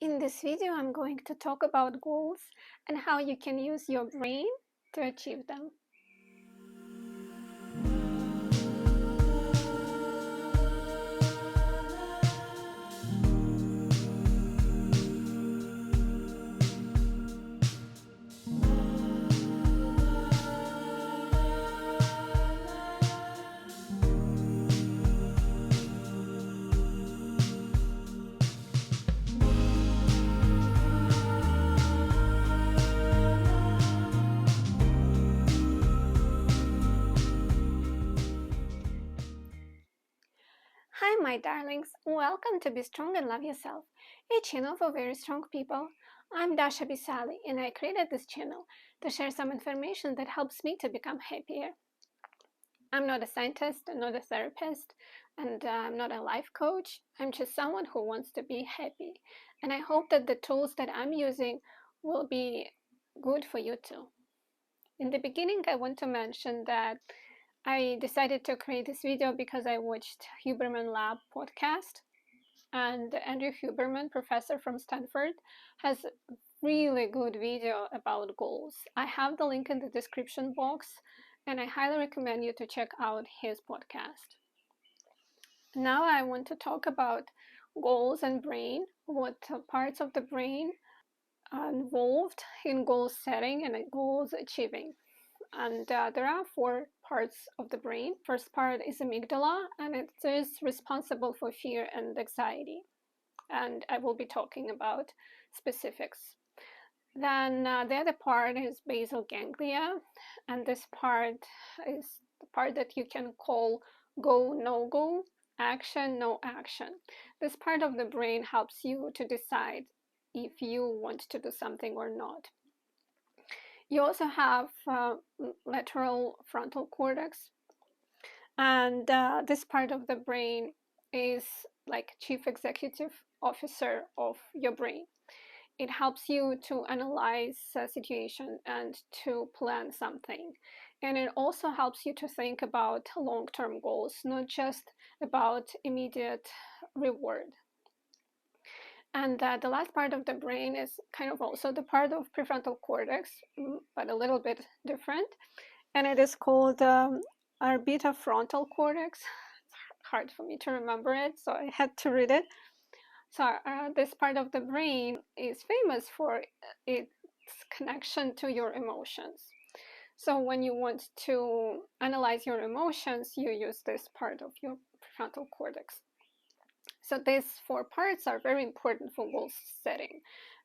In this video, I'm going to talk about goals and how you can use your brain to achieve them. Hi, my darlings. Welcome to Be Strong and Love Yourself, a channel for very strong people. I'm Dasha Bisali, and I created this channel to share some information that helps me to become happier. I'm not a scientist, I'm not a therapist, and I'm not a life coach. I'm just someone who wants to be happy. And I hope that the tools that I'm using will be good for you too. In the beginning, I want to mention that I decided to create this video because I watched Huberman Lab Podcast, and Andrew Huberman, professor from Stanford, has a really good video about goals. I have the link in the description box, and I highly recommend you to check out his podcast. Now I want to talk about goals and brain, what parts of the brain are involved in goal setting and goals achieving. And there are 4 parts of the brain. First part is amygdala, and it is responsible for fear and anxiety. And I will be talking about specifics. Then the other part is basal ganglia, and this part is the part that you can call go, no go, action, no action. This part of the brain helps you to decide if you want to do something or not. You also have lateral frontal cortex, and this part of the brain is like chief executive officer of your brain. It helps you to analyze a situation and to plan something. And it also helps you to think about long-term goals, not just about immediate reward. And the last part of the brain is kind of also the part of prefrontal cortex, but a little bit different. And it is called orbitofrontal cortex. It's hard for me to remember it, so I had to read it. So this part of the brain is famous for its connection to your emotions. So when you want to analyze your emotions, you use this part of your prefrontal cortex. So these 4 parts are very important for goal setting,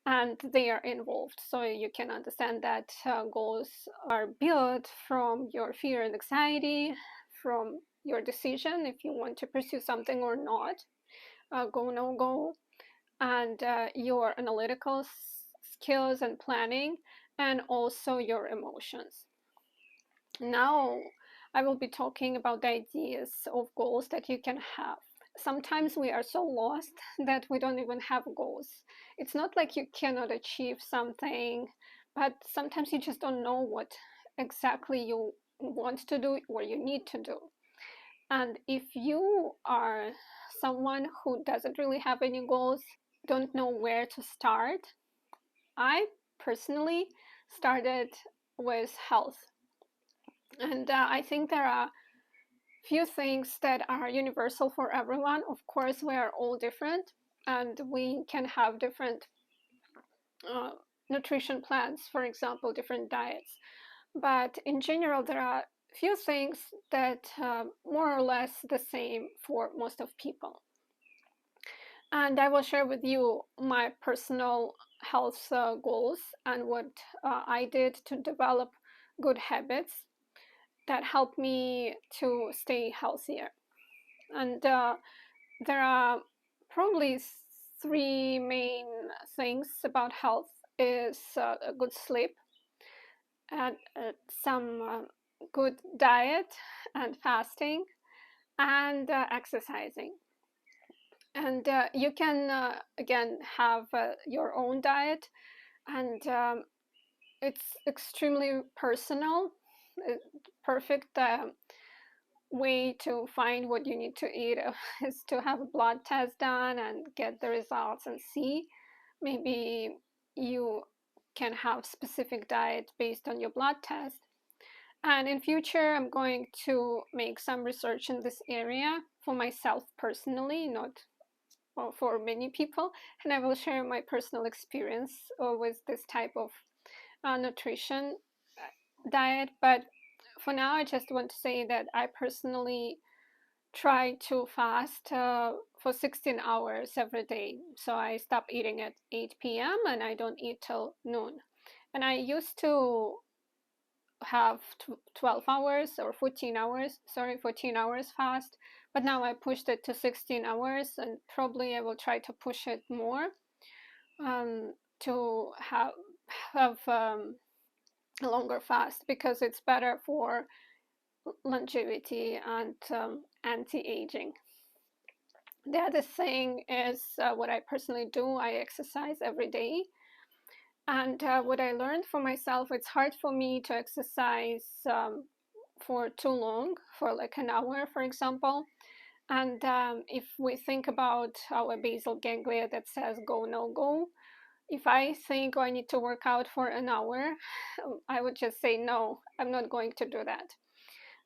and they are involved. So you can understand that goals are built from your fear and anxiety, from your decision if you want to pursue something or not, go, no go, and your analytical skills and planning, and also your emotions. Now I will be talking about the ideas of goals that you can have. Sometimes we are so lost that we don't even have goals. It's not like you cannot achieve something, but sometimes you just don't know what exactly you want to do or you need to do. And if you are someone who doesn't really have any goals, don't know where to start, I personally started with health. And I think there are few things that are universal for everyone. Of course, we are all different, and we can have different nutrition plans, for example, different diets. But in general, there are few things that more or less the same for most of people. And I will share with you my personal health goals and what I did to develop good habits that help me to stay healthier. And there are probably 3 main things about health is a good sleep, and some good diet and fasting, and exercising. And you can again have your own diet, and it's extremely personal. Perfect way to find what you need to eat is to have a blood test done and get the results and see. Maybe you can have specific diet based on your blood test. And in future, I'm going to make some research in this area for myself personally, not for many people. And I will share my personal experience with this type of nutrition diet. But for now, I just want to say that I personally try to fast for 16 hours every day. So I stop eating at 8 p.m. and I don't eat till noon. And I used to have 12 hours or 14 hours, 14 hours fast. But now I pushed it to 16 hours, and probably I will try to push it more to have a longer fast, because it's better for longevity and anti-aging. The other thing is what I personally do. I exercise every day. And what I learned for myself, it's hard for me to exercise for too long, for like an hour, for example. And if we think about our basal ganglia that says go, no go, if I think, oh, I need to work out for an hour, I would just say, no, I'm not going to do that.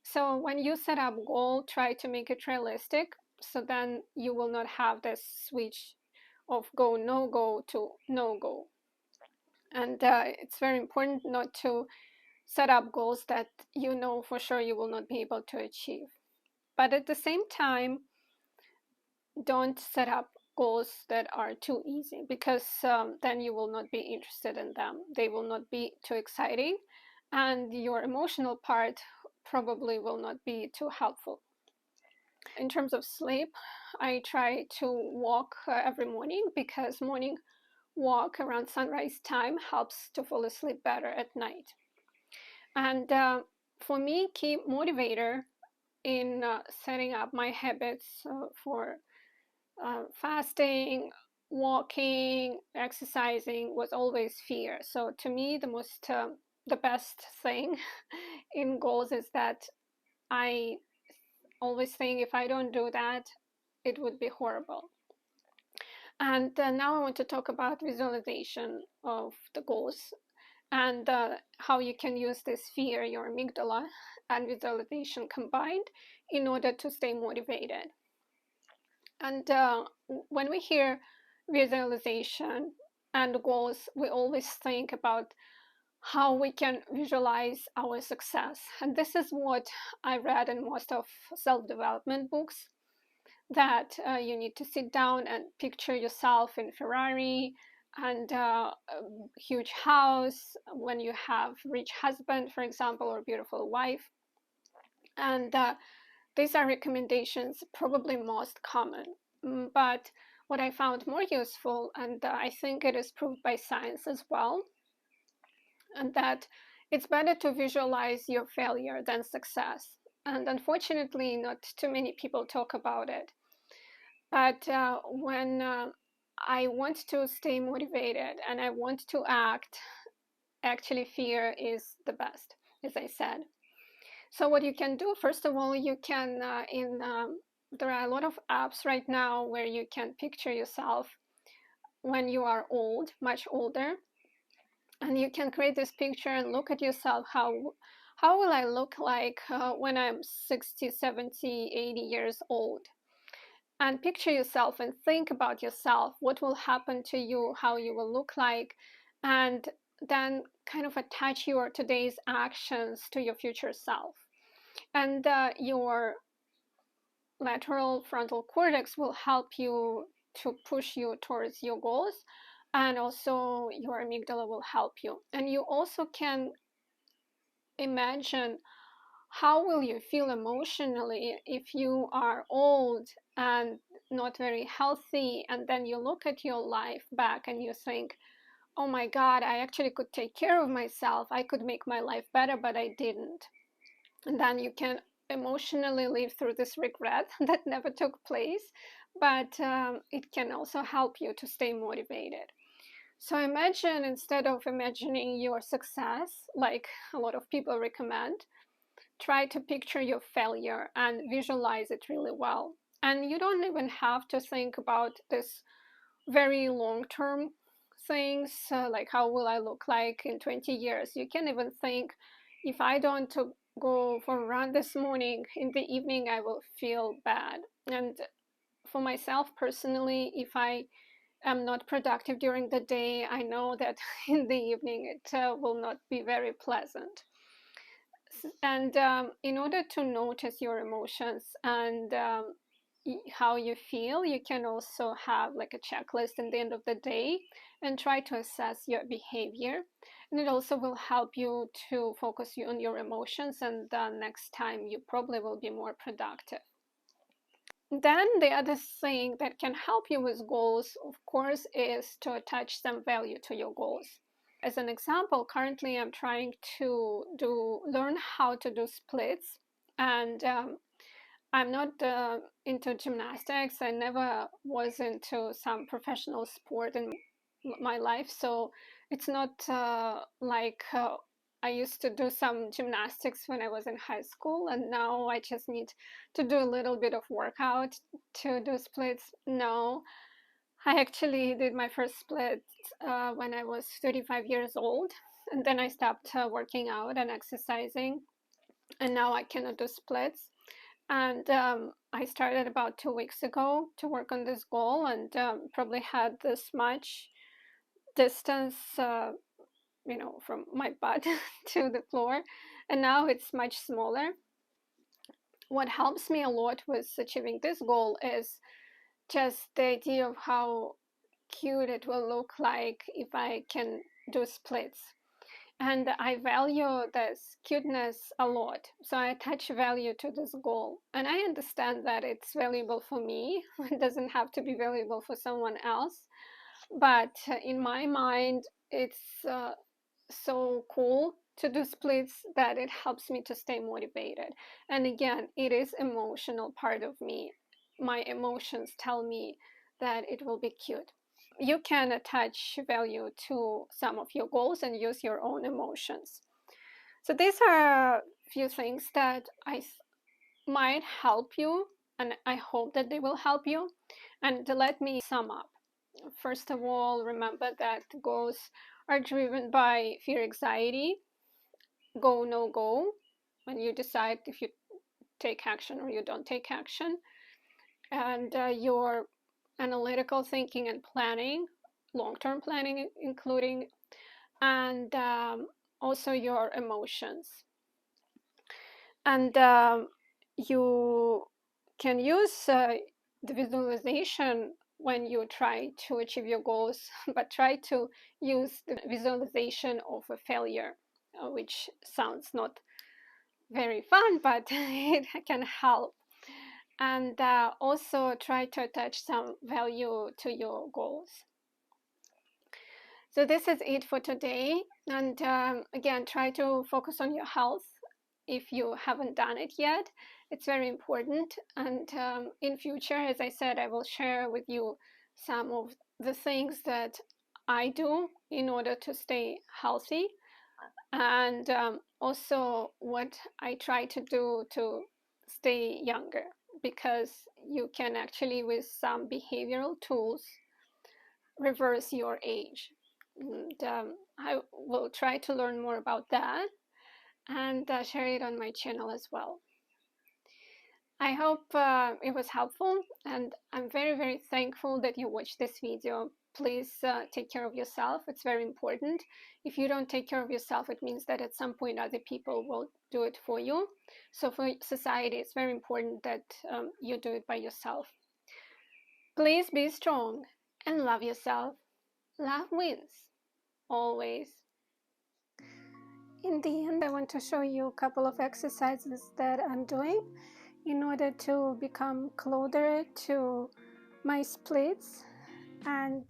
So when you set up a goal, try to make it realistic, so then you will not have this switch of go, no go to no go. And it's very important not to set up goals that you know for sure you will not be able to achieve. But at the same time, don't set up goals that are too easy, because then you will not be interested in them. They will not be too exciting, and your emotional part probably will not be too helpful. In terms of sleep, I try to walk every morning, because morning walk around sunrise time helps to fall asleep better at night. And for me, key motivator in setting up my habits for fasting, walking, exercising was always fear. So to me, the best thing in goals is that I always think if I don't do that, it would be horrible. And now I want to talk about visualization of the goals, and how you can use this fear, your amygdala, and visualization combined in order to stay motivated. And when we hear visualization and goals, we always think about how we can visualize our success. And this is what I read in most of self-development books, that you need to sit down and picture yourself in Ferrari and a huge house, when you have rich husband, for example, or beautiful wife. And these are recommendations, probably most common. But what I found more useful, and I think it is proved by science as well, and that it's better to visualize your failure than success. And unfortunately, not too many people talk about it. But when I want to stay motivated and I want to act, actually fear is the best, as I said. So what you can do, first of all, you can, there are a lot of apps right now where you can picture yourself when you are old, much older. And you can create this picture and look at yourself, how will I look like when I'm 60, 70, 80 years old? And picture yourself and think about yourself, what will happen to you, how you will look like, and then kind of attach your today's actions to your future self. And your lateral frontal cortex will help you to push you towards your goals, and also your amygdala will help you. And you also can imagine how will you feel emotionally if you are old and not very healthy, and then you look at your life back and you think, oh my God, I actually could take care of myself, I could make my life better, but I didn't. And then you can emotionally live through this regret that never took place, but it can also help you to stay motivated. So imagine, instead of imagining your success, like a lot of people recommend, try to picture your failure and visualize it really well. And you don't even have to think about this very long term things like how will I look like in 20 years. You can even think, if I don't go for a run this morning, in the evening I will feel bad. And for myself personally, if I am not productive during the day, I know that in the evening it will not be very pleasant. And in order to notice your emotions and how you feel, you can also have like a checklist at the end of the day and try to assess your behavior. And it also will help you to focus on your emotions, and next time you probably will be more productive. Then the other thing that can help you with goals, of course, is to attach some value to your goals. As an example, currently I'm trying to learn how to do splits, and I'm not into gymnastics. I never was into some professional sport in my life, so it's not like I used to do some gymnastics when I was in high school, and now I just need to do a little bit of workout to do splits. No, I actually did my first split when I was 35 years old, and then I stopped working out and exercising, and now I cannot do splits. And I started about 2 weeks ago to work on this goal, and probably had this much distance, from my butt to the floor, and now it's much smaller. What helps me a lot with achieving this goal is just the idea of how cute it will look like if I can do splits. And I value this cuteness a lot, so I attach value to this goal. And I understand that it's valuable for me. It doesn't have to be valuable for someone else. But in my mind, it's so cool to do splits that it helps me to stay motivated. And again, it is emotional part of me. My emotions tell me that it will be cute. You can attach value to some of your goals and use your own emotions. So these are a few things that might help you, and I hope that they will help you. And let me sum up. First of all, remember that goals are driven by fear, anxiety, go, no go, when you decide if you take action or you don't take action, and your analytical thinking and planning, long-term planning including, and also your emotions. And you can use the visualization when you try to achieve your goals, but try to use the visualization of a failure, which sounds not very fun, but it can help. And also try to attach some value to your goals. So this is it for today. And again, try to focus on your health if you haven't done it yet. It's very important. And in future, as I said, I will share with you some of the things that I do in order to stay healthy, and also what I try to do to stay younger, because you can actually, with some behavioral tools, reverse your age. And I will try to learn more about that and share it on my channel as well. I hope it was helpful, and I'm very, very thankful that you watched this video. Please take care of yourself. It's very important. If you don't take care of yourself, it means that at some point other people will do it for you. So for society, it's very important that you do it by yourself. Please be strong and love yourself. Love wins, always. In the end, I want to show you a couple of exercises that I'm doing in order to become closer to my splits. And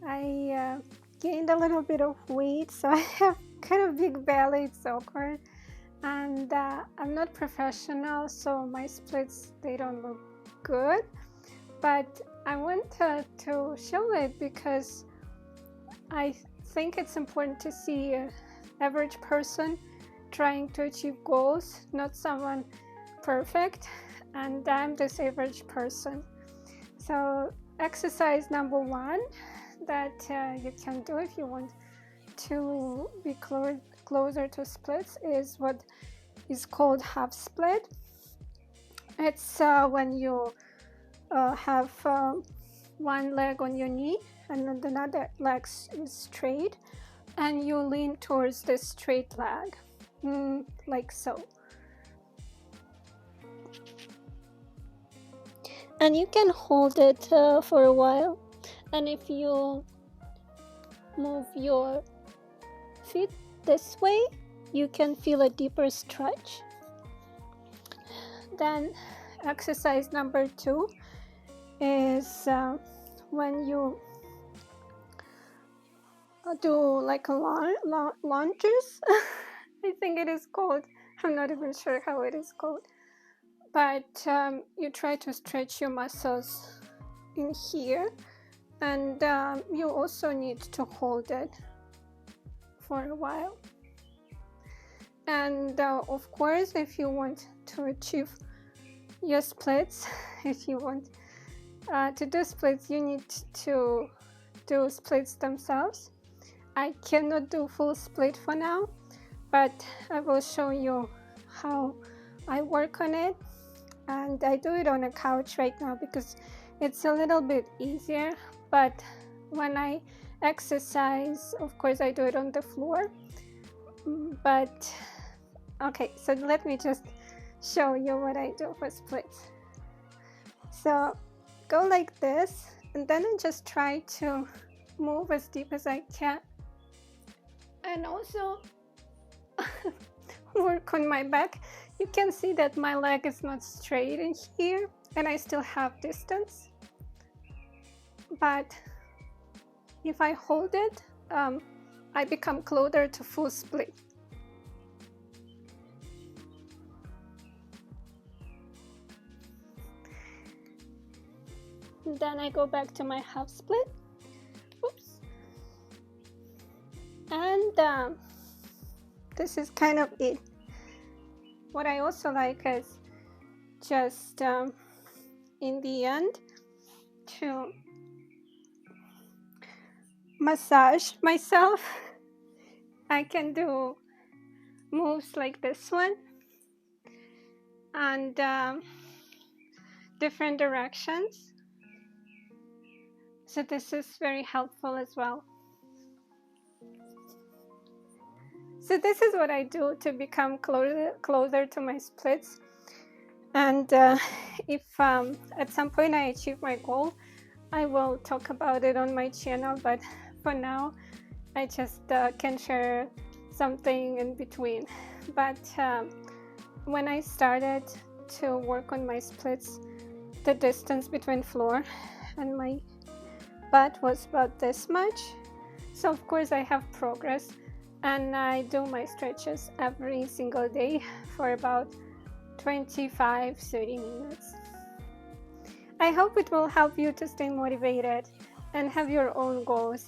I gained a little bit of weight, so I have kind of big belly. It's awkward, and I'm not professional, so my splits, they don't look good, but I want to show it because I think it's important to see an average person trying to achieve goals, not someone perfect, and I'm this average person. So exercise number 1 that you can do if you want to be closer to splits is what is called half split. It's when you have one leg on your knee and then another leg is straight, and you lean towards the straight leg, like so. And you can hold it for a while, and if you move your feet this way, you can feel a deeper stretch. Then exercise number 2 is when you do like a lunges. I think it is called. I'm not even sure how it is called. But you try to stretch your muscles in here, and you also need to hold it for a while. And of course, if you want to achieve your splits, if you want to do splits, you need to do splits themselves. I cannot do full split for now, but I will show you how I work on it. And I do it on a couch right now because it's a little bit easier, but when I exercise, of course I do it on the floor. But okay, so let me just show you what I do for splits. So go like this, and then I just try to move as deep as I can, and also work on my back. You can see that my leg is not straight in here, and I still have distance. But if I hold it, I become closer to full split. Then I go back to my half split. Oops. And this is kind of it. What I also like is just in the end to massage myself. I can do moves like this one and different directions. So this is very helpful as well. So this is what I do to become closer to my splits. And if at some point I achieve my goal, I will talk about it on my channel. But for now, I just can share something in between. But when I started to work on my splits, the distance between floor and my butt was about this much. So of course I have progress. And I do my stretches every single day for about 25-30 minutes. I hope it will help you to stay motivated and have your own goals.